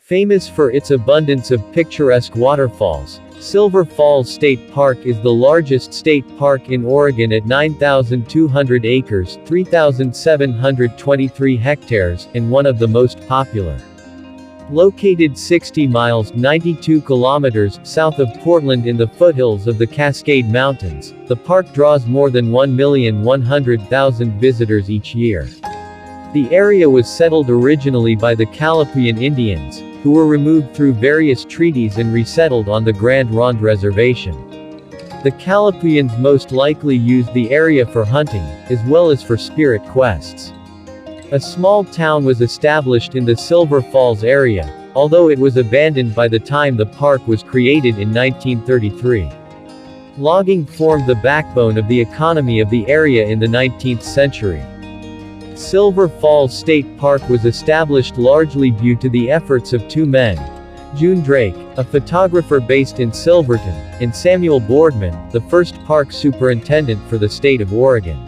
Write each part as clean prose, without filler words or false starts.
Famous for its abundance of picturesque waterfalls, Silver Falls State Park is the largest state park in Oregon at 9,200 acres, 3,723 hectares, and one of the most popular. Located 60 miles (92 kilometers) south of Portland in the foothills of the Cascade Mountains, the park draws more than 1,100,000 visitors each year. The area was settled originally by the Calapuyan Indians, who were removed through various treaties and resettled on the Grand Ronde Reservation. The Calapuyans most likely used the area for hunting, as well as for spirit quests. A small town was established in the Silver Falls area, although it was abandoned by the time the park was created in 1933. Logging formed the backbone of the economy of the area in the 19th century. Silver Falls State Park was established largely due to the efforts of two men, June Drake, a photographer based in Silverton, and Samuel Boardman, the first park superintendent for the state of Oregon.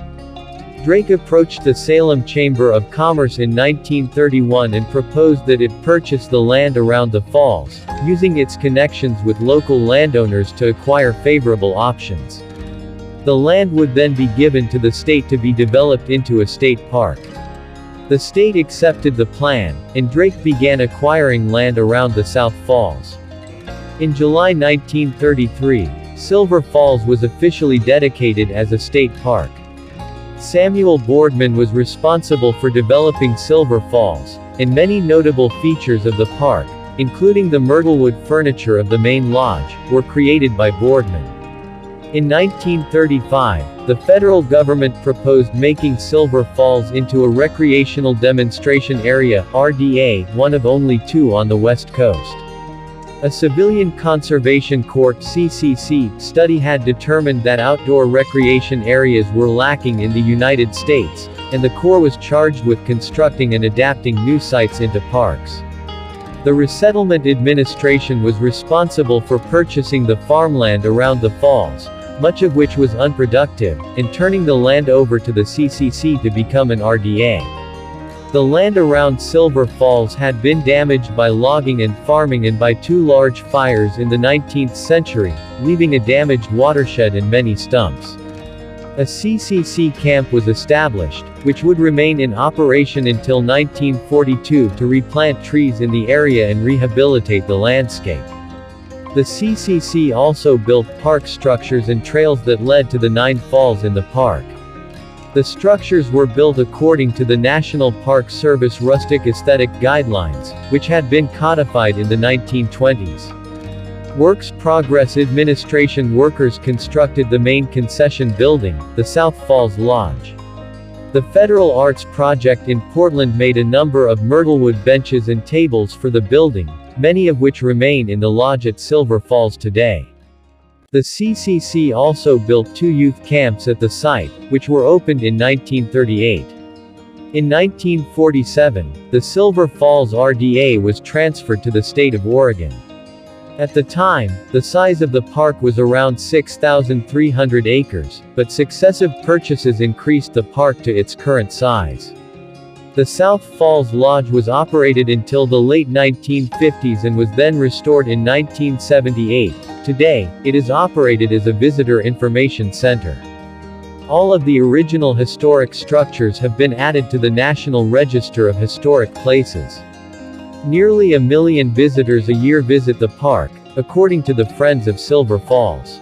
Drake approached the Salem Chamber of Commerce in 1931 and proposed that it purchase the land around the falls, using its connections with local landowners to acquire favorable options. The land would then be given to the state to be developed into a state park. The state accepted the plan, and Drake began acquiring land around the South Falls. In July 1933, Silver Falls was officially dedicated as a state park. Samuel Boardman was responsible for developing Silver Falls, and many notable features of the park, including the myrtlewood furniture of the main lodge, were created by Boardman. In 1935, the federal government proposed making Silver Falls into a recreational demonstration area, RDA, one of only two on the West Coast. A Civilian Conservation Court (CCC) study had determined that outdoor recreation areas were lacking in the United States, and the Corps was charged with constructing and adapting new sites into parks. The Resettlement Administration was responsible for purchasing the farmland around the falls, much of which was unproductive, and turning the land over to the CCC to become an RDA. The land around Silver Falls had been damaged by logging and farming and by two large fires in the 19th century, leaving a damaged watershed and many stumps. A CCC camp was established, which would remain in operation until 1942 to replant trees in the area and rehabilitate the landscape. The CCC also built park structures and trails that led to the 9 falls in the park. The structures were built according to the National Park Service Rustic Aesthetic Guidelines, which had been codified in the 1920s. Works Progress Administration workers constructed the main concession building, the South Falls Lodge. The Federal Arts Project in Portland made a number of myrtlewood benches and tables for the building, many of which remain in the lodge at Silver Falls today. The CCC also built 2 youth camps at the site, which were opened in 1938. In 1947, the Silver Falls RDA was transferred to the state of Oregon. At the time, the size of the park was around 6,300 acres, but successive purchases increased the park to its current size. The South Falls Lodge was operated until the late 1950s and was then restored in 1978. Today, it is operated as a visitor information center. All of the original historic structures have been added to the National Register of Historic Places. Nearly 1 million visitors a year visit the park, according to the Friends of Silver Falls.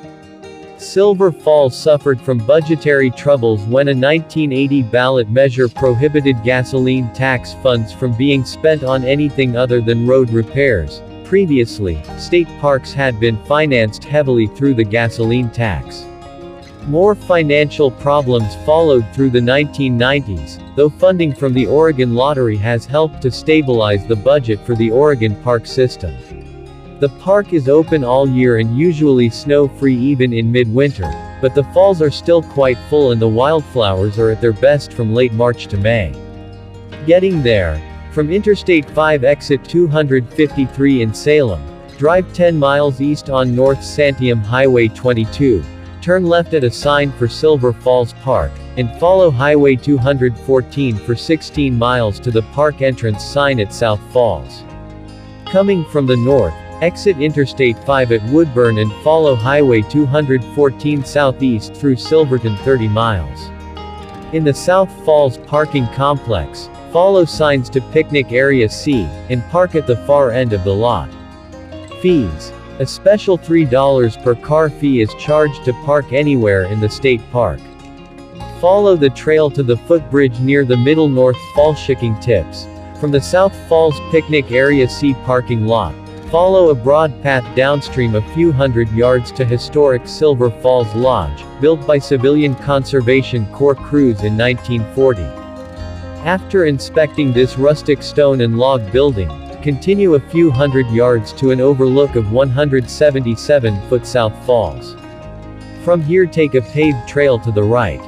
Silver Falls suffered from budgetary troubles when a 1980 ballot measure prohibited gasoline tax funds from being spent on anything other than road repairs. Previously, state parks had been financed heavily through the gasoline tax. More financial problems followed through the 1990s, though funding from the Oregon Lottery has helped to stabilize the budget for the Oregon park system. The park is open all year and usually snow-free even in midwinter, but the falls are still quite full and the wildflowers are at their best from late March to May. Getting there. From Interstate 5 exit 253 in Salem, drive 10 miles east on North Santiam Highway 22, turn left at a sign for Silver Falls Park, and follow Highway 214 for 16 miles to the park entrance sign at South Falls. Coming from the north, exit Interstate 5 at Woodburn and follow Highway 214 southeast through Silverton 30 miles. In the South Falls parking complex, follow signs to Picnic Area C, and park at the far end of the lot. Fees. A special $3 per car fee is charged to park anywhere in the state park. Follow the trail to the footbridge near the Middle North Fallshiking Tips. From the South Falls Picnic Area C parking lot, follow a broad path downstream a few hundred yards to historic Silver Falls Lodge, built by Civilian Conservation Corps crews in 1940. After inspecting this rustic stone and log building, continue a few hundred yards to an overlook of 177-foot South Falls. From here take a paved trail to the right.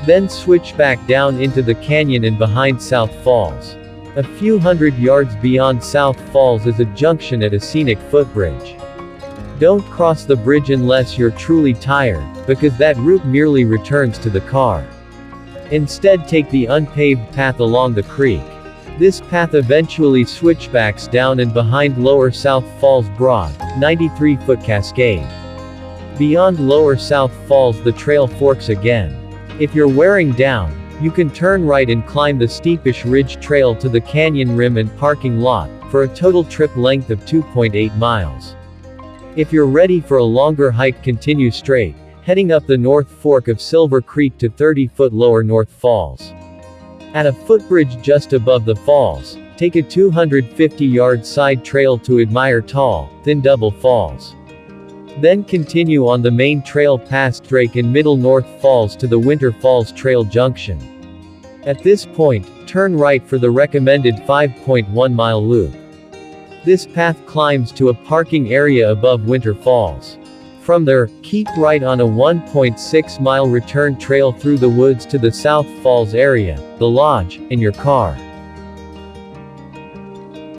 Then switch back down into the canyon and behind South Falls. A few hundred yards beyond South Falls is a junction at a scenic footbridge. Don't cross the bridge unless you're truly tired, because that route merely returns to the car. Instead take the unpaved path along the creek. This path eventually switchbacks down and behind Lower South Falls broad, 93-foot cascade. Beyond Lower South Falls the trail forks again. If you're wearing down, you can turn right and climb the steepish ridge trail to the canyon rim and parking lot, for a total trip length of 2.8 miles. If you're ready for a longer hike continue straight, heading up the North Fork of Silver Creek to 30-foot Lower North Falls. At a footbridge just above the falls, take a 250-yard side trail to admire tall, thin Double Falls. Then continue on the main trail past Drake and Middle North Falls to the Winter Falls Trail Junction. At this point, turn right for the recommended 5.1-mile loop. This path climbs to a parking area above Winter Falls. From there, keep right on a 1.6-mile return trail through the woods to the South Falls area, the lodge, and your car.